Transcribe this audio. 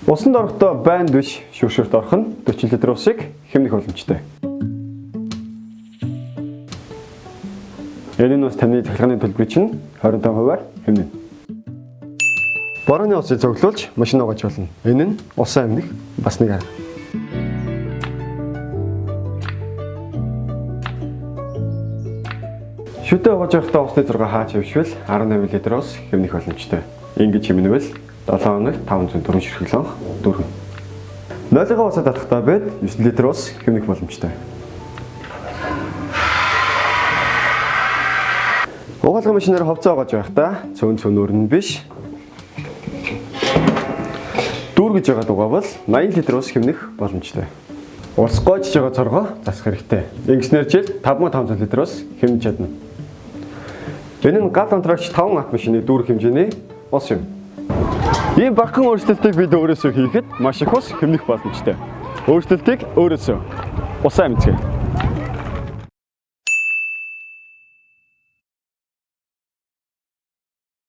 Усанд орохдоо байнд биш шүүгшөрт орох нь 40 литр ус шиг хэмнэх боломжтой. Энэ нь бас таны цахилгааны төлбөрийг чинь 25%-аар хэмнэнэ. Борооны усыг цуглуулж машин угааж болно. Энэ нь усан хэмнэх бас нэг арга. Шүтээ угааж байхдаа усны зураг хаач хөвшвөл 18 литр ус хэмнэх боломжтой. Ингэж хэмнэвэл 7 хоногт 504 ширхэг лонх дүүргэн. 0-ын усаа татахдаа бид 9 литр ус хэмнэх боломжтой. Угаалгын машинаар ховцоо угааж байхдаа цөөнөр нь биш дүүргэж байгаа дугаарвал 80 литр ус хэмнэх боломжтой. Ус гоожж байгаа цоргоо засах хэрэгтэй. Ингэснээр жил 5500 литр ус хэмнэж чадна. Энэ нь гал онтрогч 5 автомашины дүүрэх хэмжээний ус юм. Ийм багахан өөрчлөлтийг бид өөрөөсөө хийхэд маш их ус хэмнэх боломжтой. Өөрчлөлтийг өөрөөсөө усаа мэдцгээе.